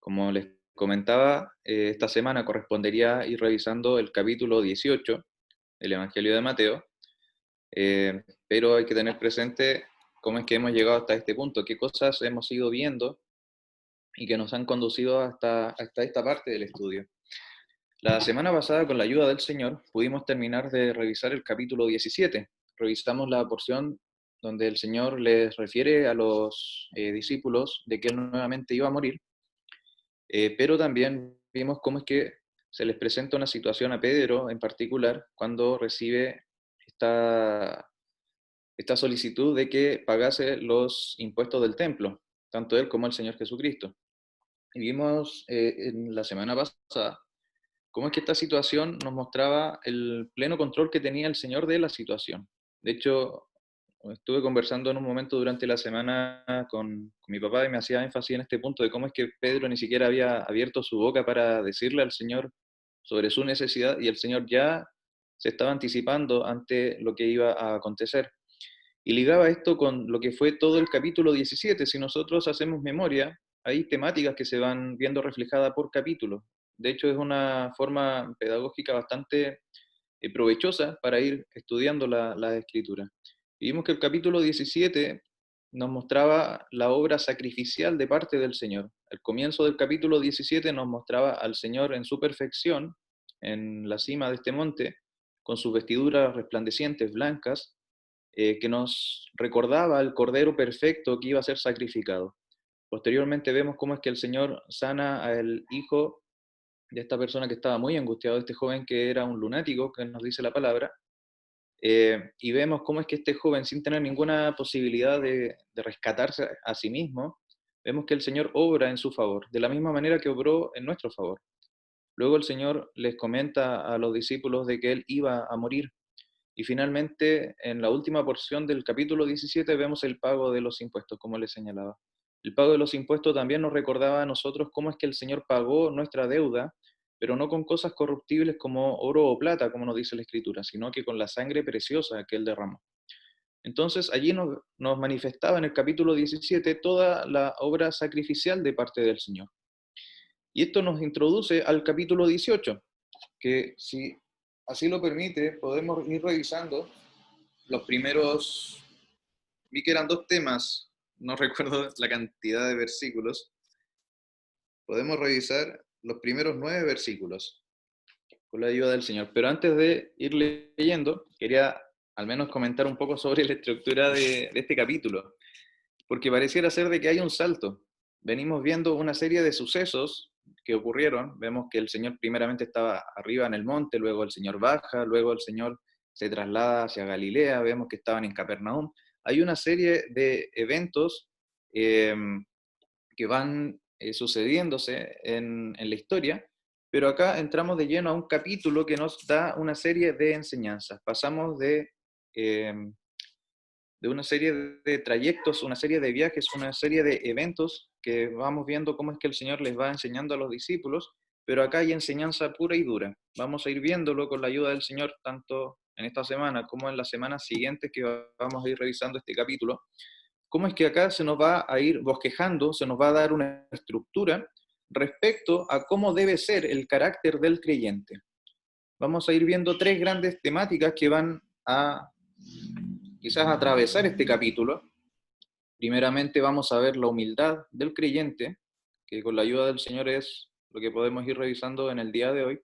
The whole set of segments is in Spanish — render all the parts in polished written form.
Como les comentaba, esta semana correspondería ir revisando el capítulo 18 del Evangelio de Mateo, pero hay que tener presente cómo es que hemos llegado hasta este punto, qué cosas hemos ido viendo y que nos han conducido hasta esta parte del estudio. La semana pasada, con la ayuda del Señor, pudimos terminar de revisar el capítulo 17. Revisamos la porción donde el Señor les refiere a los discípulos de que Él nuevamente iba a morir. Pero también vimos cómo es que se les presenta una situación a Pedro en particular cuando recibe esta, esta solicitud de que pagase los impuestos del templo, tanto él como el Señor Jesucristo. Y vimos en la semana pasada cómo es que esta situación nos mostraba el pleno control que tenía el Señor de la situación. De hecho, estuve conversando en un momento durante la semana con mi papá y me hacía énfasis en este punto de cómo es que Pedro ni siquiera había abierto su boca para decirle al Señor sobre su necesidad y el Señor ya se estaba anticipando ante lo que iba a acontecer. Y ligaba esto con lo que fue todo el capítulo 17. Si nosotros hacemos memoria, hay temáticas que se van viendo reflejadas por capítulo. De hecho, es una forma pedagógica bastante provechosa para ir estudiando la escritura. Vimos que el capítulo 17 nos mostraba la obra sacrificial de parte del Señor. El comienzo del capítulo 17 nos mostraba al Señor en su perfección, en la cima de este monte, con sus vestiduras resplandecientes blancas, que nos recordaba al Cordero perfecto que iba a ser sacrificado. Posteriormente vemos cómo es que el Señor sana al hijo de esta persona que estaba muy angustiado, de este joven que era un lunático, que nos dice la palabra, y vemos cómo es que este joven, sin tener ninguna posibilidad de rescatarse a sí mismo, vemos que el Señor obra en su favor, de la misma manera que obró en nuestro favor. Luego el Señor les comenta a los discípulos de que Él iba a morir. Y finalmente, en la última porción del capítulo 17, vemos el pago de los impuestos, como les señalaba. El pago de los impuestos también nos recordaba a nosotros cómo es que el Señor pagó nuestra deuda, pero no con cosas corruptibles como oro o plata, como nos dice la Escritura, sino que con la sangre preciosa que Él derramó. Entonces, allí nos manifestaba en el capítulo 17 toda la obra sacrificial de parte del Señor. Y esto nos introduce al capítulo 18, que si así lo permite, podemos ir revisando los primeros, vi que eran dos temas, no recuerdo la cantidad de versículos, podemos revisar los primeros 9 versículos con la ayuda del Señor. Pero antes de ir leyendo, quería al menos comentar un poco sobre la estructura de este capítulo, porque pareciera ser de que hay un salto. Venimos viendo una serie de sucesos que ocurrieron. Vemos que el Señor primeramente estaba arriba en el monte, luego el Señor baja, luego el Señor se traslada hacia Galilea, vemos que estaban en Capernaum. Hay una serie de eventos eh, que van sucediéndose en la historia, pero acá entramos de lleno a un capítulo que nos da una serie de enseñanzas. Pasamos eh, de una serie de trayectos, una serie de viajes, una serie de eventos que vamos viendo cómo es que el Señor les va enseñando a los discípulos, pero acá hay enseñanza pura y dura. Vamos a ir viéndolo con la ayuda del Señor, tanto en esta semana como en las semanas siguientes que vamos a ir revisando este capítulo. Cómo es que acá se nos va a ir bosquejando, se nos va a dar una estructura respecto a cómo debe ser el carácter del creyente. Vamos a ir viendo tres grandes temáticas que van a quizás atravesar este capítulo. Primeramente vamos a ver la humildad del creyente, que con la ayuda del Señor es lo que podemos ir revisando en el día de hoy.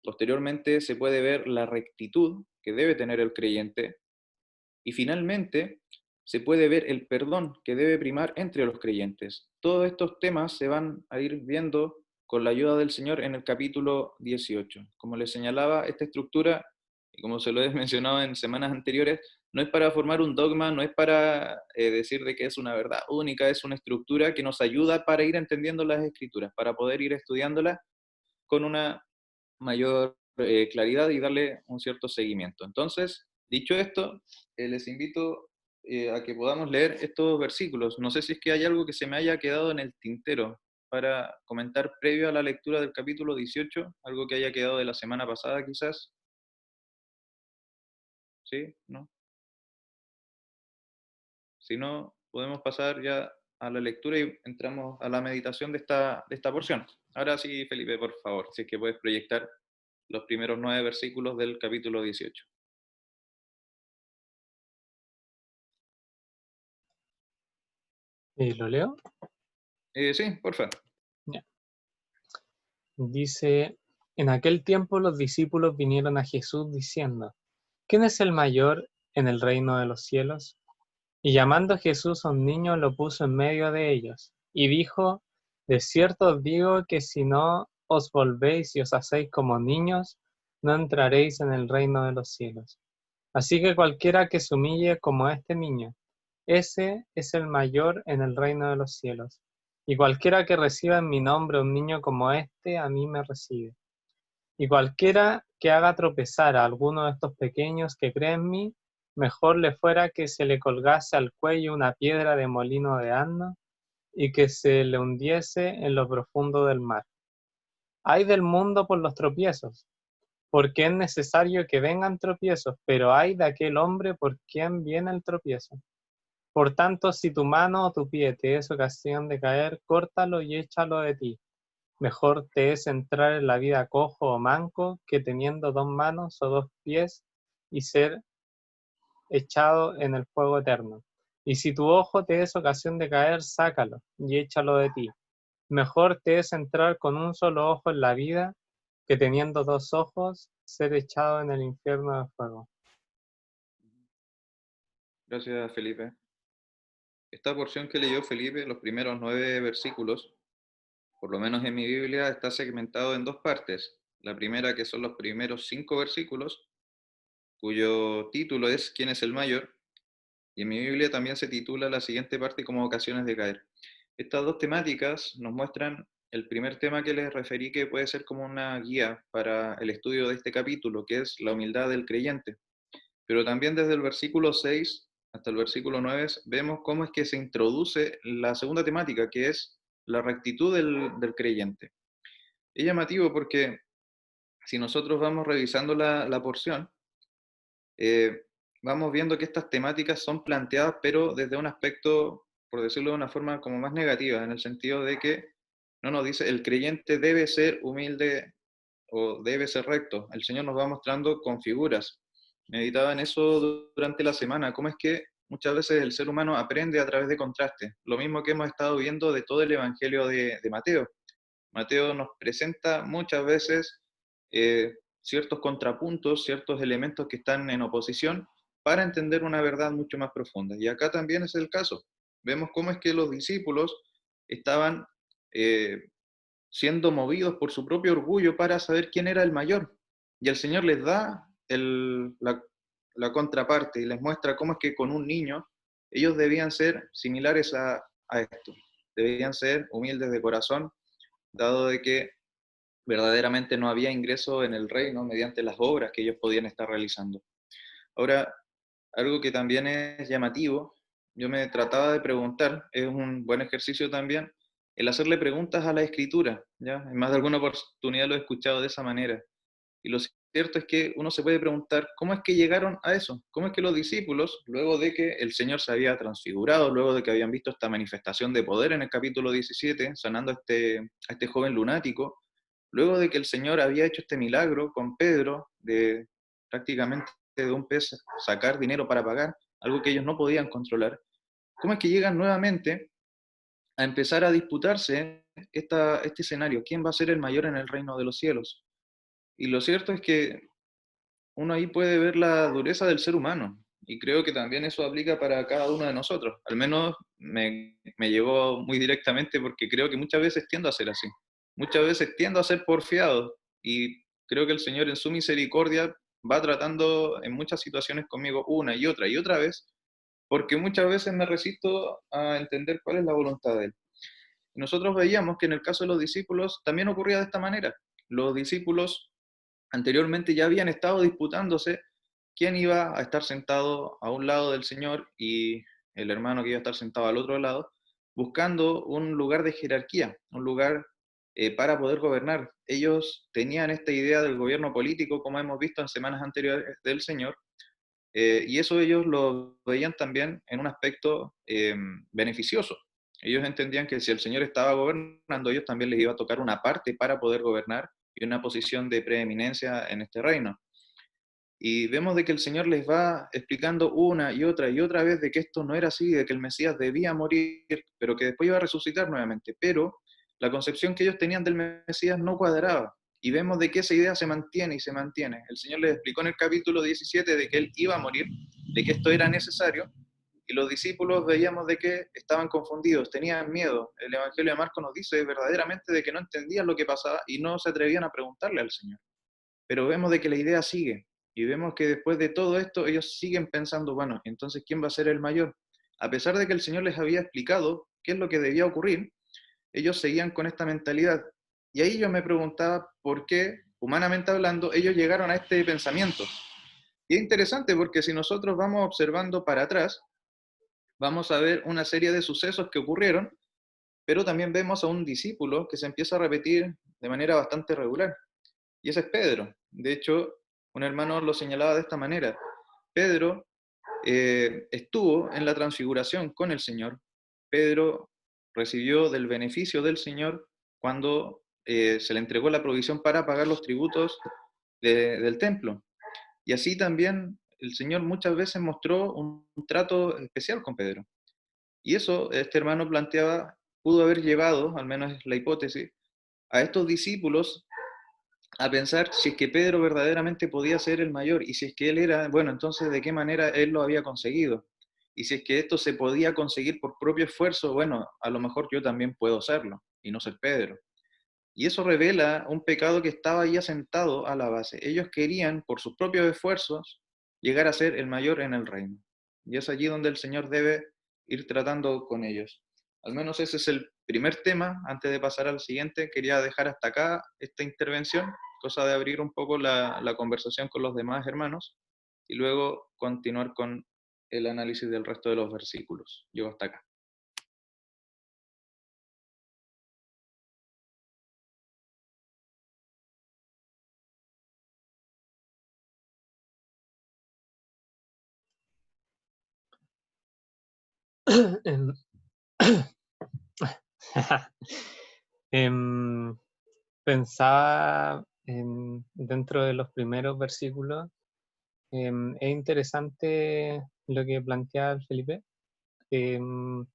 Posteriormente se puede ver la rectitud que debe tener el creyente. Y finalmente se puede ver el perdón que debe primar entre los creyentes. Todos estos temas se van a ir viendo con la ayuda del Señor en el capítulo 18. Como les señalaba, esta estructura, y como se lo he mencionado en semanas anteriores, no es para formar un dogma, no es para decir de que es una verdad única, es una estructura que nos ayuda para ir entendiendo las escrituras, para poder ir estudiándolas con una mayor claridad y darle un cierto seguimiento. Entonces, dicho esto, les invito a que podamos leer estos versículos. No sé si es que hay algo que se me haya quedado en el tintero para comentar previo a la lectura del capítulo 18, algo que haya quedado de la semana pasada quizás. ¿Sí? ¿No? Si no, podemos pasar ya a la lectura y entramos a la meditación de esta porción. Ahora sí, Felipe, por favor, si es que puedes proyectar los primeros 9 versículos del capítulo 18. ¿Lo leo? Sí, por favor. Ya. Dice, en aquel tiempo los discípulos vinieron a Jesús diciendo, ¿quién es el mayor en el reino de los cielos? Y llamando Jesús a un niño lo puso en medio de ellos, y dijo, de cierto os digo que si no os volvéis y os hacéis como niños, no entraréis en el reino de los cielos. Así que cualquiera que se humille como este niño, ese es el mayor en el reino de los cielos. Y cualquiera que reciba en mi nombre un niño como este, a mí me recibe. Y cualquiera que haga tropezar a alguno de estos pequeños que creen en mí, mejor le fuera que se le colgase al cuello una piedra de molino de asno y que se le hundiese en lo profundo del mar. Ay del mundo por los tropiezos, porque es necesario que vengan tropiezos, pero ay de aquel hombre por quien viene el tropiezo. Por tanto, si tu mano o tu pie te es ocasión de caer, córtalo y échalo de ti. Mejor te es entrar en la vida cojo o manco que teniendo 2 manos o 2 pies y ser echado en el fuego eterno. Y si tu ojo te es ocasión de caer, sácalo y échalo de ti. Mejor te es entrar con un solo ojo en la vida que teniendo 2 ojos ser echado en el infierno de fuego. Gracias, Felipe. Esta porción que leyó Felipe, los primeros 9 versículos, por lo menos en mi Biblia, está segmentado en dos partes. La primera, que son los primeros 5 versículos, cuyo título es ¿Quién es el mayor? Y en mi Biblia también se titula la siguiente parte como ocasiones de caer. Estas dos temáticas nos muestran el primer tema que les referí, que puede ser como una guía para el estudio de este capítulo, que es la humildad del creyente. Pero también desde el versículo 6 hasta el versículo 9 vemos cómo es que se introduce la segunda temática, que es la rectitud del creyente. Es llamativo porque si nosotros vamos revisando la porción, eh, vamos viendo que estas temáticas son planteadas, pero desde un aspecto, por decirlo de una forma como más negativa, en el sentido de que no nos dice el creyente debe ser humilde o debe ser recto. El Señor nos va mostrando con figuras. Meditaba en eso durante la semana, cómo es que muchas veces el ser humano aprende a través de contraste. Lo mismo que hemos estado viendo de todo el Evangelio de Mateo. Mateo nos presenta muchas veces ciertos contrapuntos, ciertos elementos que están en oposición para entender una verdad mucho más profunda. Y acá también es el caso. Vemos cómo es que los discípulos estaban siendo movidos por su propio orgullo para saber quién era el mayor. Y el Señor les da la contraparte y les muestra cómo es que con un niño ellos debían ser similares a esto. Debían ser humildes de corazón, dado de que verdaderamente no había ingreso en el reino mediante las obras que ellos podían estar realizando. Ahora, algo que también es llamativo, yo me trataba de preguntar, es un buen ejercicio también, el hacerle preguntas a la escritura, ¿ya? En más de alguna oportunidad lo he escuchado de esa manera. Y lo cierto es que uno se puede preguntar, ¿cómo es que llegaron a eso? ¿Cómo es que los discípulos, luego de que el Señor se había transfigurado, luego de que habían visto esta manifestación de poder en el capítulo 17, sanando a este joven lunático, luego de que el Señor había hecho este milagro con Pedro, de prácticamente de un pez sacar dinero para pagar, algo que ellos no podían controlar, ¿cómo es que llegan nuevamente a empezar a disputarse este escenario? ¿Quién va a ser el mayor en el reino de los cielos? Y lo cierto es que uno ahí puede ver la dureza del ser humano. Y creo que también eso aplica para cada uno de nosotros. Al menos me llegó muy directamente porque creo que muchas veces tiendo a ser así. Muchas veces tiendo a ser porfiado. Y creo que el Señor en su misericordia va tratando en muchas situaciones conmigo una y otra vez, porque muchas veces me resisto a entender cuál es la voluntad de Él. Y nosotros veíamos que en el caso de los discípulos también ocurría de esta manera. Los discípulos anteriormente ya habían estado disputándose quién iba a estar sentado a un lado del Señor y el hermano que iba a estar sentado al otro lado, buscando un lugar de jerarquía, un lugar para poder gobernar. Ellos tenían esta idea del gobierno político, como hemos visto en semanas anteriores del Señor, y eso ellos lo veían también en un aspecto beneficioso. Ellos entendían que si el Señor estaba gobernando, ellos también les iba a tocar una parte para poder gobernar y una posición de preeminencia en este reino. Y vemos de que el Señor les va explicando una y otra vez de que esto no era así, de que el Mesías debía morir, pero que después iba a resucitar nuevamente. Pero la concepción que ellos tenían del Mesías no cuadraba. Y vemos de que esa idea se mantiene y se mantiene. El Señor les explicó en el capítulo 17 de que Él iba a morir, de que esto era necesario, y los discípulos veíamos de que estaban confundidos, tenían miedo. El Evangelio de Marcos nos dice verdaderamente de que no entendían lo que pasaba y no se atrevían a preguntarle al Señor. Pero vemos de que la idea sigue, y vemos que después de todo esto ellos siguen pensando, bueno, entonces ¿quién va a ser el mayor? A pesar de que el Señor les había explicado qué es lo que debía ocurrir, ellos seguían con esta mentalidad. Y ahí yo me preguntaba por qué, humanamente hablando, ellos llegaron a este pensamiento. Y es interesante porque si nosotros vamos observando para atrás, vamos a ver una serie de sucesos que ocurrieron, pero también vemos a un discípulo que se empieza a repetir de manera bastante regular. Y ese es Pedro. De hecho, un hermano lo señalaba de esta manera. Pedro estuvo en la transfiguración con el Señor. Pedro recibió del beneficio del Señor cuando se le entregó la provisión para pagar los tributos del templo. Y así también el Señor muchas veces mostró un trato especial con Pedro. Y eso, este hermano planteaba, pudo haber llevado, al menos es la hipótesis, a estos discípulos a pensar si es que Pedro verdaderamente podía ser el mayor y si es que él era, bueno, entonces de qué manera él lo había conseguido. Y si es que esto se podía conseguir por propio esfuerzo, bueno, a lo mejor yo también puedo serlo y no ser Pedro. Y eso revela un pecado que estaba ahí asentado a la base. Ellos querían, por sus propios esfuerzos, llegar a ser el mayor en el reino. Y es allí donde el Señor debe ir tratando con ellos. Al menos ese es el primer tema. Antes de pasar al siguiente, quería dejar hasta acá esta intervención, cosa de abrir un poco la conversación con los demás hermanos y luego continuar con el análisis del resto de los versículos. Llego hasta acá. Em, em, Pensaba dentro de los primeros versículos, es interesante lo que plantea el Felipe. Em,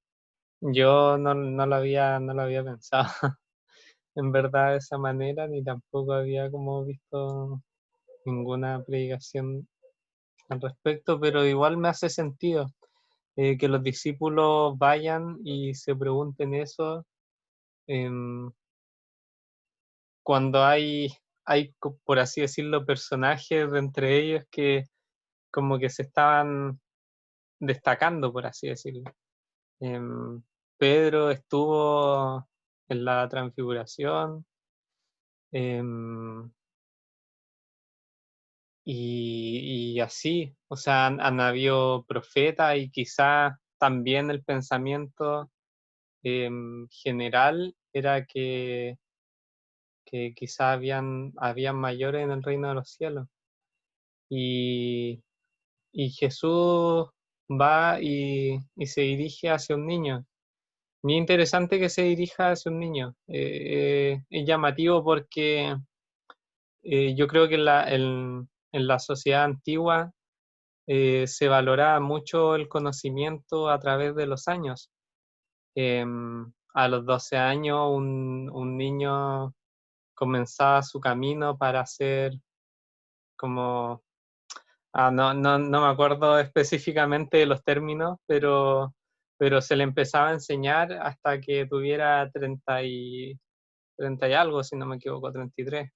yo no lo había pensado en verdad de esa manera, ni tampoco había como visto ninguna predicación al respecto, pero igual me hace sentido que los discípulos vayan y se pregunten eso. em, Cuando hay, por así decirlo, personajes de entre ellos que como que se estaban destacando, por así decirlo. Em, Pedro estuvo en la transfiguración, em, y así, o sea, han habido profetas y quizás también el pensamiento general era que quizás habían mayores en el reino de los cielos. Y, y Jesús va y se dirige hacia un niño. Muy interesante que se dirija hacia un niño. Es llamativo porque yo creo que en la sociedad antigua se valoraba mucho el conocimiento a través de los años. A los 12 años un niño comenzaba su camino para ser como. No me acuerdo específicamente de los términos, pero se le empezaba a enseñar hasta que tuviera 30 y algo, si no me equivoco, 33.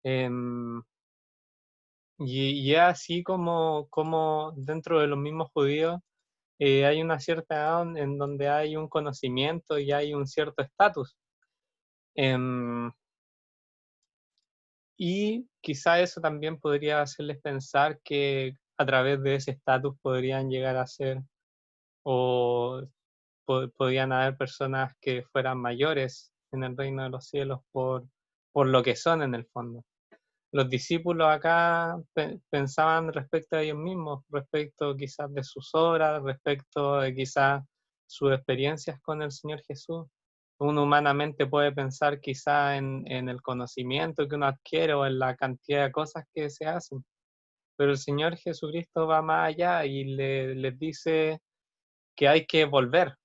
Em, y es así como dentro de los mismos judíos hay una cierta edad en donde hay un conocimiento y hay un cierto estatus. Em, y quizá eso también podría hacerles pensar que a través de ese estatus podrían llegar a ser o podían haber personas que fueran mayores en el reino de los cielos por lo que son en el fondo. Los discípulos acá pensaban respecto a ellos mismos, respecto quizás de sus obras, respecto de quizás sus experiencias con el Señor Jesús. Uno humanamente puede pensar quizá en el conocimiento que uno adquiere o en la cantidad de cosas que se hacen, pero el Señor Jesucristo va más allá y les dice que hay que volver.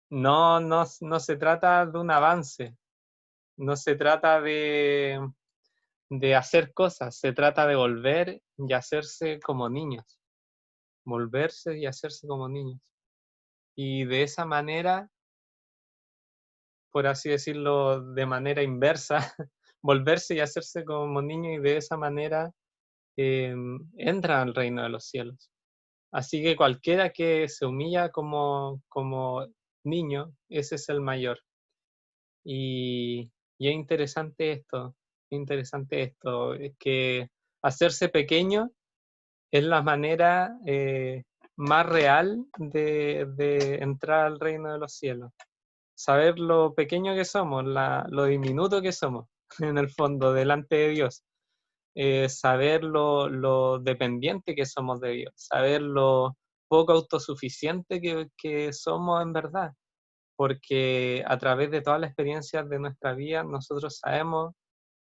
No se trata de un avance, no se trata de hacer cosas, se trata de volver y hacerse como niños, volverse y hacerse como niños. Y de esa manera, por así decirlo, de manera inversa, volverse y hacerse como niño y de esa manera entra al reino de los cielos. Así que cualquiera que se humilla como niño, ese es el mayor. Y, y es interesante esto, es que hacerse pequeño es la manera más real de entrar al reino de los cielos. Saber lo pequeño que somos, lo diminuto que somos, en el fondo, delante de Dios. Saber lo dependiente que somos de Dios, saber lo poco autosuficiente que somos en verdad, porque a través de todas las experiencias de nuestra vida, nosotros sabemos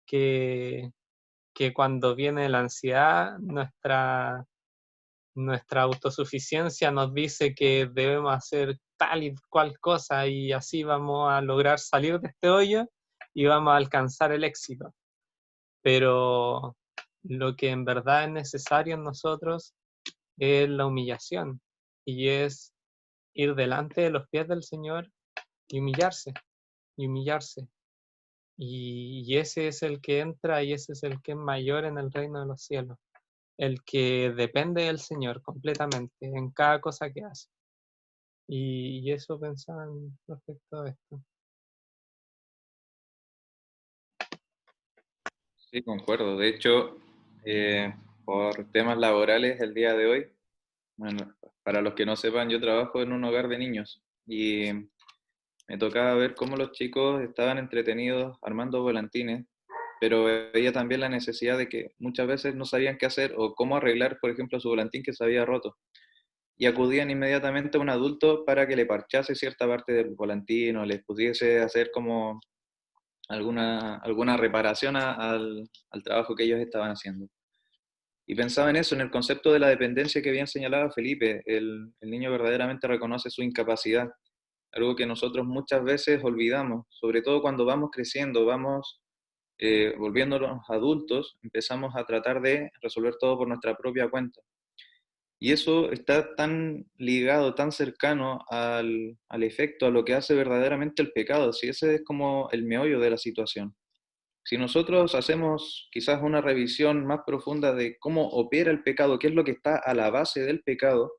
que, que cuando viene la ansiedad, nuestra autosuficiencia nos dice que debemos hacer tal y cual cosa y así vamos a lograr salir de este hoyo y vamos a alcanzar el éxito. Pero lo que en verdad es necesario en nosotros es la humillación y es ir delante de los pies del Señor y humillarse, y humillarse. Y ese es el que entra y ese es el que es mayor en el reino de los cielos, el que depende del Señor completamente en cada cosa que hace. Y eso pensaba respecto a esto. Sí, concuerdo. De hecho, por temas laborales el día de hoy, bueno, para los que no sepan, yo trabajo en un hogar de niños y me tocaba ver cómo los chicos estaban entretenidos armando volantines, pero veía también la necesidad de que muchas veces no sabían qué hacer o cómo arreglar, por ejemplo, su volantín que se había roto. Y acudían inmediatamente a un adulto para que le parchase cierta parte del volantín o les pudiese hacer como alguna reparación al trabajo que ellos estaban haciendo. Y pensaba en eso, en el concepto de la dependencia que bien señalaba Felipe. El niño verdaderamente reconoce su incapacidad, algo que nosotros muchas veces olvidamos, sobre todo cuando vamos creciendo, vamos volviéndonos adultos, empezamos a tratar de resolver todo por nuestra propia cuenta. Y eso está tan ligado, tan cercano al efecto, a lo que hace verdaderamente el pecado, si ese es como el meollo de la situación. Si nosotros hacemos quizás una revisión más profunda de cómo opera el pecado, qué es lo que está a la base del pecado,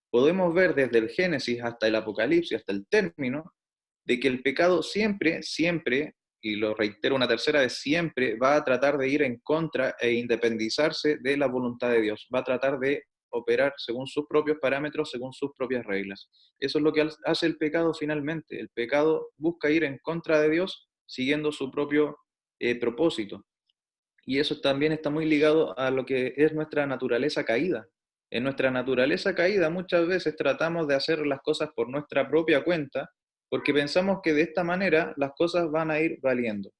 podemos ver desde el Génesis hasta el Apocalipsis, hasta el término, de que el pecado siempre, siempre, y lo reitero una tercera vez, siempre va a tratar de ir en contra e independizarse de la voluntad de Dios, va a tratar de operar según sus propios parámetros, según sus propias reglas. Eso es lo que hace el pecado finalmente. El pecado busca ir en contra de Dios siguiendo su propio propósito. Y eso también está muy ligado a lo que es nuestra naturaleza caída. En nuestra naturaleza caída muchas veces tratamos de hacer las cosas por nuestra propia cuenta porque pensamos que de esta manera las cosas van a ir valiendo.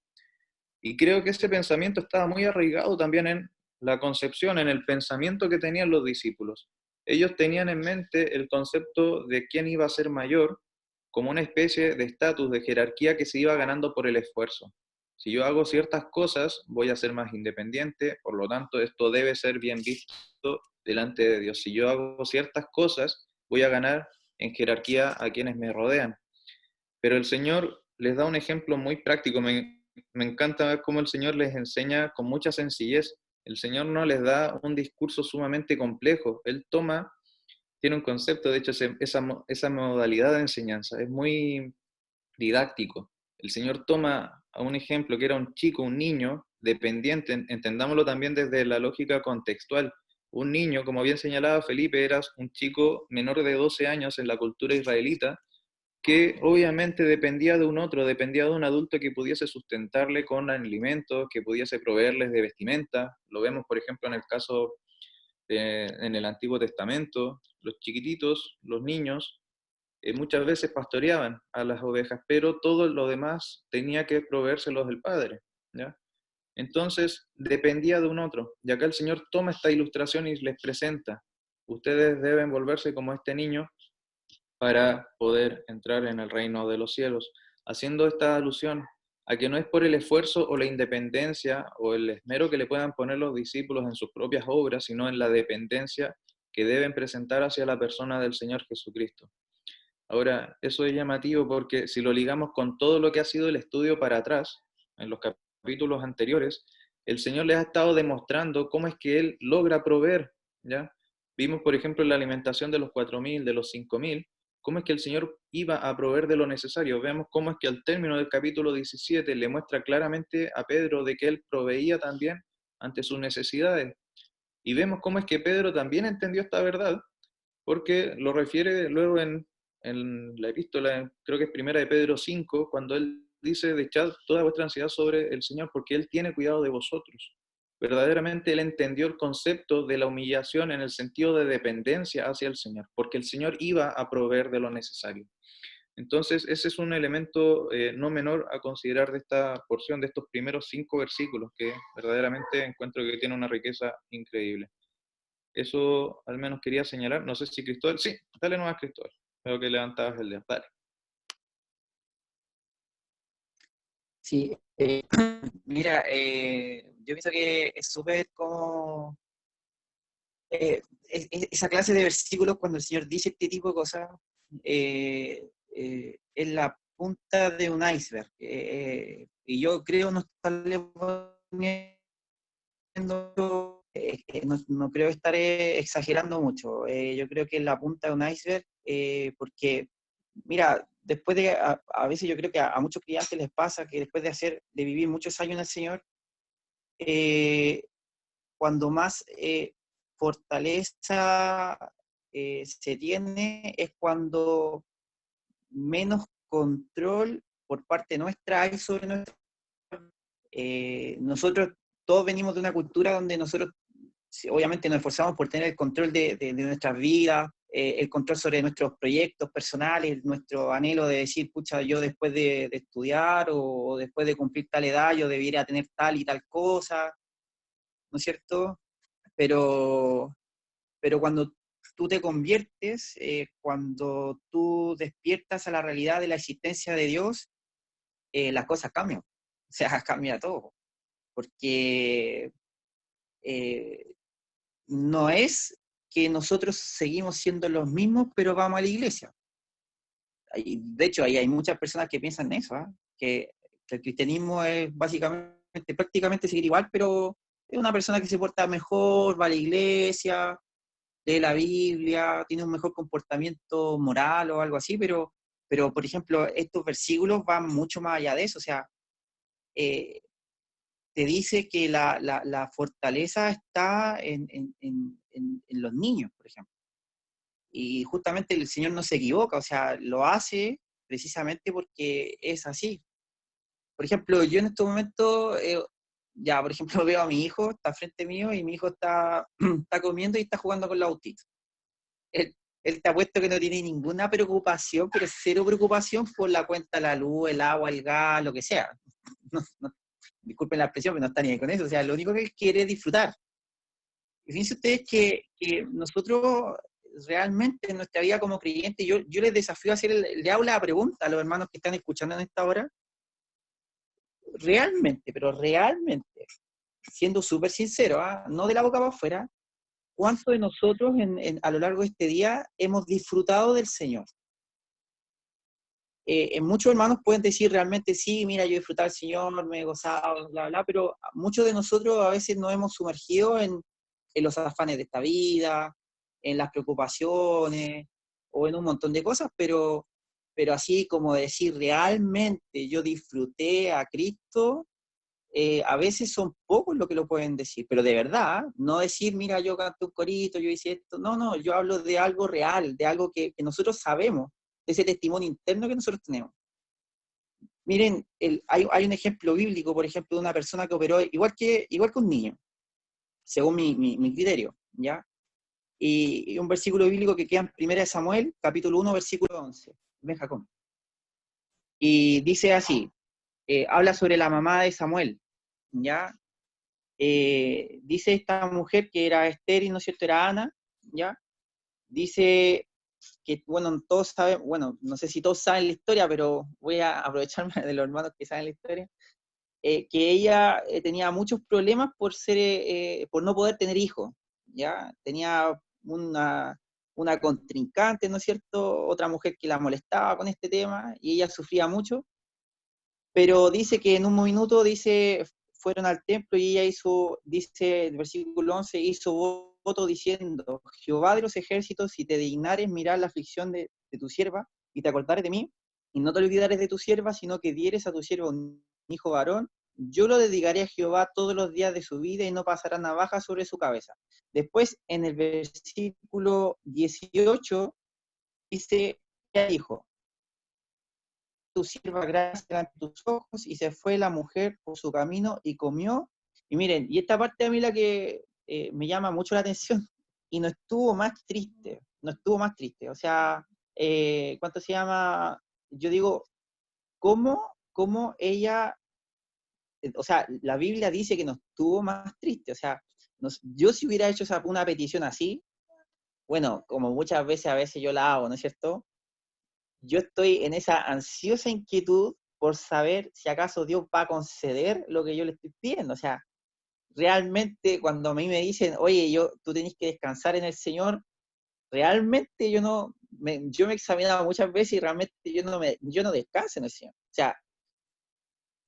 Y creo que ese pensamiento estaba muy arraigado también en la concepción, en el pensamiento que tenían los discípulos. Ellos tenían en mente el concepto de quién iba a ser mayor como una especie de estatus, de jerarquía que se iba ganando por el esfuerzo. Si yo hago ciertas cosas, voy a ser más independiente, por lo tanto, esto debe ser bien visto delante de Dios. Si yo hago ciertas cosas, voy a ganar en jerarquía a quienes me rodean. Pero el Señor les da un ejemplo muy práctico. Me encanta ver cómo el Señor les enseña con mucha sencillez. El Señor no les da un discurso sumamente complejo. Él tiene un concepto, de hecho, esa modalidad de enseñanza es muy didáctico. El Señor toma a un ejemplo que era un chico, un niño dependiente, entendámoslo también desde la lógica contextual. Un niño, como bien señalaba Felipe, era un chico menor de 12 años en la cultura israelita, que obviamente dependía de un otro, dependía de un adulto que pudiese sustentarle con alimentos, que pudiese proveerles de vestimenta. Lo vemos, por ejemplo, en el caso en el Antiguo Testamento, los chiquititos, los niños, muchas veces pastoreaban a las ovejas, pero todo lo demás tenía que proveérselos el Padre, ¿ya? Entonces dependía de un otro. Y acá el Señor toma esta ilustración y les presenta: ustedes deben volverse como este niño para poder entrar en el reino de los cielos, haciendo esta alusión a que no es por el esfuerzo o la independencia o el esmero que le puedan poner los discípulos en sus propias obras, sino en la dependencia que deben presentar hacia la persona del Señor Jesucristo. Ahora, eso es llamativo porque si lo ligamos con todo lo que ha sido el estudio para atrás, en los capítulos anteriores, el Señor les ha estado demostrando cómo es que Él logra proveer, ¿ya? Vimos, por ejemplo, la alimentación de los 4.000, de los 5.000, cómo es que el Señor iba a proveer de lo necesario. Vemos cómo es que al término del capítulo 17 le muestra claramente a Pedro de que Él proveía también ante sus necesidades. Y vemos cómo es que Pedro también entendió esta verdad, porque lo refiere luego en la epístola, creo que es primera de Pedro 5, cuando él dice: echad toda vuestra ansiedad sobre el Señor, porque Él tiene cuidado de vosotros. Verdaderamente él entendió el concepto de la humillación en el sentido de dependencia hacia el Señor, porque el Señor iba a proveer de lo necesario. Entonces, ese es un elemento no menor a considerar de esta porción, de estos primeros 5 versículos, que verdaderamente encuentro que tiene una riqueza increíble. Eso al menos quería señalar. No sé si Cristóbal. Sí, dale nomás, Cristóbal. Veo que levantabas el dedo. Dale. Sí, mira, yo pienso que es súper como esa clase de versículos cuando el Señor dice este tipo de cosas, es la punta de un iceberg. Y yo creo no estarle poniendo, no creo estar exagerando mucho. Yo creo que es la punta de un iceberg, porque, mira, después de, a veces yo creo que a muchos clientes les pasa que después de vivir muchos años en el Señor, cuando más fortaleza se tiene es cuando menos control por parte nuestra hay sobre nosotros. Nosotros todos venimos de una cultura donde nosotros obviamente nos esforzamos por tener el control de nuestras vidas, el control sobre nuestros proyectos personales, nuestro anhelo de decir, pucha, yo después de estudiar o después de cumplir tal edad, yo debiera tener tal y tal cosa, ¿no es cierto? Pero, pero cuando tú te conviertes, cuando tú despiertas a la realidad de la existencia de Dios, las cosas cambian. O sea, cambia todo. Porque no es que nosotros seguimos siendo los mismos, pero vamos a la iglesia. De hecho, ahí hay muchas personas que piensan en eso, ¿eh? Que el cristianismo es básicamente, prácticamente seguir igual, pero es una persona que se porta mejor, va a la iglesia, lee la Biblia, tiene un mejor comportamiento moral o algo así, pero por ejemplo, estos versículos van mucho más allá de eso. O sea, eh, te dice que la fortaleza está en los niños, por ejemplo. Y justamente el Señor no se equivoca, o sea, lo hace precisamente porque es así. Por ejemplo, yo en estos momentos, ya, por ejemplo, veo a mi hijo, está frente mío, y mi hijo está, está comiendo y está jugando con la autita. Él te ha puesto que no tiene ninguna preocupación, pero cero preocupación por la cuenta de la luz, el agua, el gas, lo que sea. No, no, disculpen la expresión, pero no está ni ahí con eso. O sea, lo único que él quiere es disfrutar. Y fíjense ustedes que nosotros realmente en nuestra vida como creyentes, yo les desafío a hacer, le hago la pregunta a los hermanos que están escuchando en esta hora, realmente, pero realmente, siendo súper sincero, ¿eh? No de la boca para afuera, ¿cuántos de nosotros a lo largo de este día hemos disfrutado del Señor? Muchos hermanos pueden decir realmente, sí, mira, yo he disfrutado del Señor, me he gozado, bla, bla, pero muchos de nosotros a veces nos hemos sumergido en los afanes de esta vida, en las preocupaciones o en un montón de cosas, pero así como decir realmente yo disfruté a Cristo, a veces son pocos los que lo pueden decir, pero de verdad, no decir, mira, yo canto un corito, yo hice esto, no, no, yo hablo de algo real, de algo que nosotros sabemos, de ese testimonio interno que nosotros tenemos. Miren, hay un ejemplo bíblico, por ejemplo, de una persona que operó igual que un niño, según mi criterio, ¿ya? y un versículo bíblico que queda en 1 Samuel, capítulo 1, versículo 11. Ven, Jacob. Y dice así, habla sobre la mamá de Samuel, ¿ya? Dice esta mujer que era estéril, ¿no es cierto? Era Ana, ¿ya? Dice que, bueno, todos saben, bueno, no sé si todos saben la historia, pero voy a aprovecharme de los hermanos que saben la historia, que ella tenía muchos problemas por no poder tener hijos, ¿ya? Tenía una contrincante, ¿no es cierto? Otra mujer que la molestaba con este tema, y ella sufría mucho, pero dice que en un minuto, dice, fueron al templo y ella hizo, dice el versículo 11, hizo voto diciendo, Jehová de los ejércitos, si te dignares mirar la aflicción de tu sierva y te acordares de mí, y no te olvidares de tu sierva, sino que dieres a tu sierva un hijo varón, yo lo dedicaré a Jehová todos los días de su vida y no pasará navaja sobre su cabeza. Después, en el versículo 18, dice, ella dijo, tu sierva gracia delante de tus ojos, y se fue la mujer por su camino y comió. Y miren, y esta parte a mí la que me llama mucho la atención, y no estuvo más triste, no estuvo más triste. O sea, ¿cuánto se llama? Yo digo, ¿cómo ella, o sea, la Biblia dice que no estuvo más triste? O sea, yo si hubiera hecho una petición así, bueno, como muchas veces a veces yo la hago, ¿no es cierto? Yo estoy en esa ansiosa inquietud por saber si acaso Dios va a conceder lo que yo le estoy pidiendo. O sea, realmente cuando a mí me dicen, oye, tú tenés que descansar en el Señor, realmente yo me he examinado muchas veces y realmente yo no descanso en el Señor. O sea,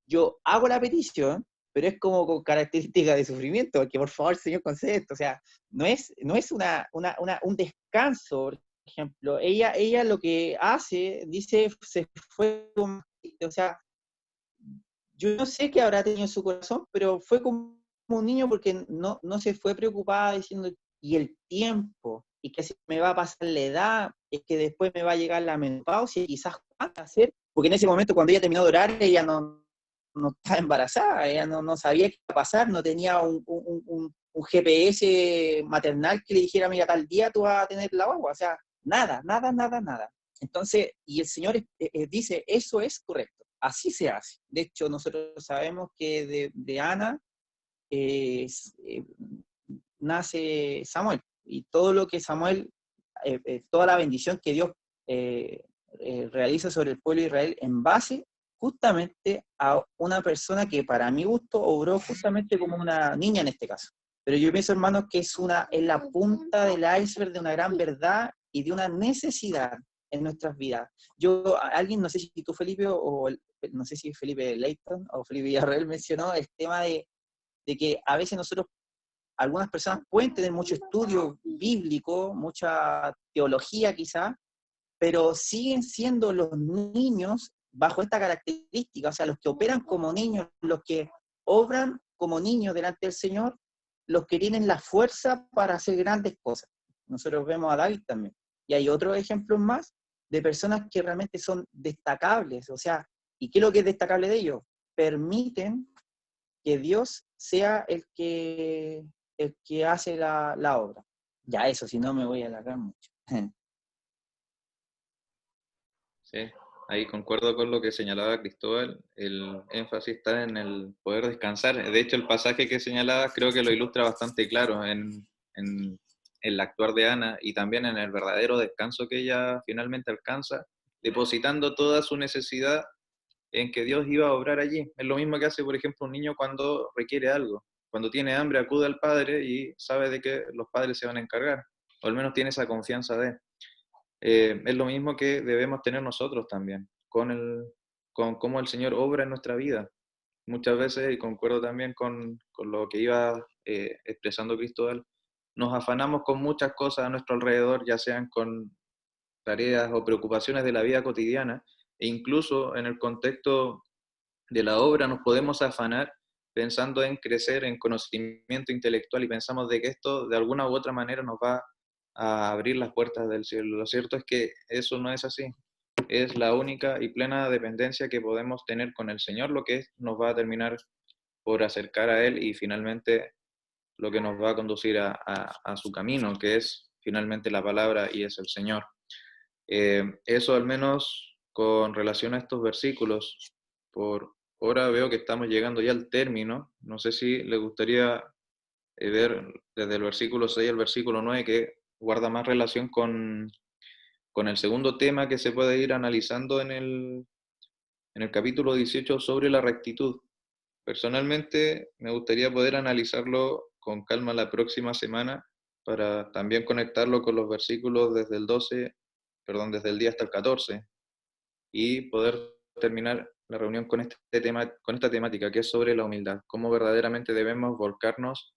yo hago la petición, pero es como con características de sufrimiento, porque por favor, Señor, concede esto. O sea, no es un descanso. Por ejemplo, ella lo que hace, dice, se fue, o sea, yo no sé qué habrá tenido en su corazón, pero fue como un niño porque no se fue preocupada diciendo, y el tiempo, y que si me va a pasar la edad, es que después me va a llegar la menopausia, y quizás cuánto hacer, porque en ese momento cuando ella terminó de orar, ella no estaba embarazada, ella no sabía qué iba a pasar, no tenía un GPS maternal que le dijera, mira, tal día tú vas a tener la guagua, o sea, nada, nada, nada, nada. Entonces, y el Señor dice, eso es correcto, así se hace. De hecho, nosotros sabemos que de Ana eh, eh, nace Samuel, y todo lo que Samuel, toda la bendición que Dios realiza sobre el pueblo de Israel en base justamente a una persona que para mi gusto obró justamente como una niña en este caso. Pero yo pienso, hermanos, que es la punta del iceberg de una gran verdad y de una necesidad en nuestras vidas. Alguien, no sé si tú, Felipe, no sé si Felipe Leighton o Felipe Villarreal mencionó el tema de que a veces algunas personas pueden tener mucho estudio bíblico, mucha teología quizá, pero siguen siendo los niños bajo esta característica, o sea, los que operan como niños, los que obran como niños delante del Señor, los que tienen la fuerza para hacer grandes cosas. Nosotros vemos a David también. Y hay otros ejemplos más de personas que realmente son destacables, o sea, ¿y qué es lo que es destacable de ellos? Permiten que Dios sea el que hace la obra. Ya eso, si no me voy a alargar mucho. Sí, ahí concuerdo con lo que señalaba Cristóbal, el énfasis está en el poder descansar. De hecho, el pasaje que señalaba creo que lo ilustra bastante claro en el actuar de Ana y también en el verdadero descanso que ella finalmente alcanza, depositando toda su necesidad en que Dios iba a obrar allí. Es lo mismo que hace, por ejemplo, un niño cuando requiere algo. Cuando tiene hambre acude al padre y sabe de que los padres se van a encargar, o al menos tiene esa confianza de. Es lo mismo que debemos tener nosotros también, con cómo el Señor obra en nuestra vida. Muchas veces, y concuerdo también con lo que iba expresando Cristóbal, nos afanamos con muchas cosas a nuestro alrededor, ya sean con tareas o preocupaciones de la vida cotidiana, e incluso en el contexto de la obra nos podemos afanar pensando en crecer en conocimiento intelectual y pensamos de que esto de alguna u otra manera nos va a abrir las puertas del cielo. Lo cierto es que eso no es así. Es la única y plena dependencia que podemos tener con el Señor lo que nos va a terminar por acercar a Él y finalmente lo que nos va a conducir a su camino, que es finalmente la palabra y es el Señor. Eso al menos con relación a estos versículos. Por ahora veo que estamos llegando ya al término. No sé si le gustaría ver desde el versículo 6 al versículo 9 que guarda más relación con el segundo tema que se puede ir analizando en el capítulo 18 sobre la rectitud. Personalmente me gustaría poder analizarlo con calma la próxima semana para también conectarlo con los versículos desde el 12, perdón, desde el día hasta el 14 y poder terminar la reunión con este tema, con esta temática que es sobre la humildad, cómo verdaderamente debemos volcarnos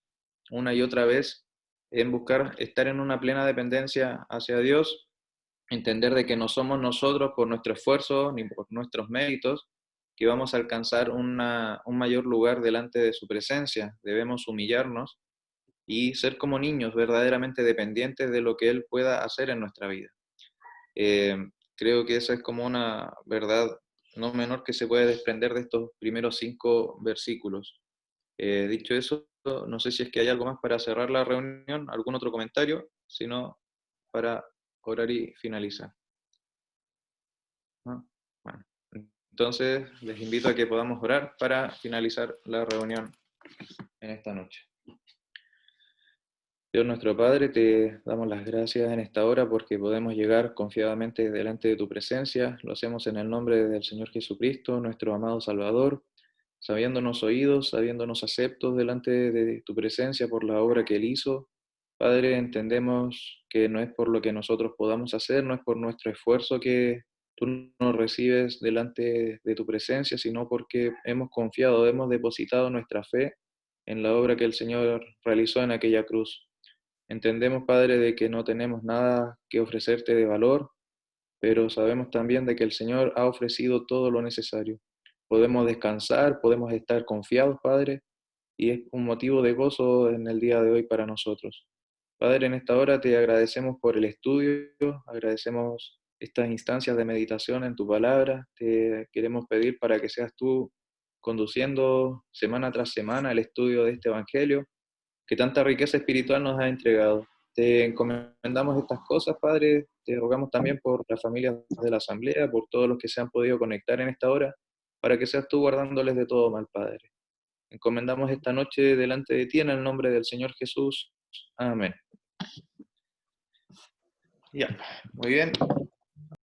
una y otra vez en buscar estar en una plena dependencia hacia Dios, entender de que no somos nosotros por nuestro esfuerzo ni por nuestros méritos que vamos a alcanzar un mayor lugar delante de su presencia. Debemos humillarnos y ser como niños verdaderamente dependientes de lo que Él pueda hacer en nuestra vida. Eh, Creo que esa es como una verdad no menor que se puede desprender de estos primeros 5 versículos. Dicho eso, no sé si es que hay algo más para cerrar la reunión, algún otro comentario, sino para orar y finalizar. ¿No? Bueno, entonces les invito a que podamos orar para finalizar la reunión en esta noche. Dios nuestro Padre, te damos las gracias en esta hora porque podemos llegar confiadamente delante de tu presencia. Lo hacemos en el nombre del Señor Jesucristo, nuestro amado Salvador, sabiéndonos oídos, sabiéndonos aceptos delante de tu presencia por la obra que Él hizo. Padre, entendemos que no es por lo que nosotros podamos hacer, no es por nuestro esfuerzo que tú nos recibes delante de tu presencia, sino porque hemos confiado, hemos depositado nuestra fe en la obra que el Señor realizó en aquella cruz. Entendemos, Padre, de que no tenemos nada que ofrecerte de valor, pero sabemos también de que el Señor ha ofrecido todo lo necesario. Podemos descansar, podemos estar confiados, Padre, y es un motivo de gozo en el día de hoy para nosotros. Padre, en esta hora te agradecemos por el estudio, agradecemos estas instancias de meditación en tu palabra, te queremos pedir para que seas tú conduciendo semana tras semana el estudio de este Evangelio, que tanta riqueza espiritual nos ha entregado. Te encomendamos estas cosas, Padre, te rogamos también por las familias de la Asamblea, por todos los que se han podido conectar en esta hora, para que seas tú guardándoles de todo mal, Padre. Encomendamos esta noche delante de ti en el nombre del Señor Jesús. Amén. Ya, muy bien.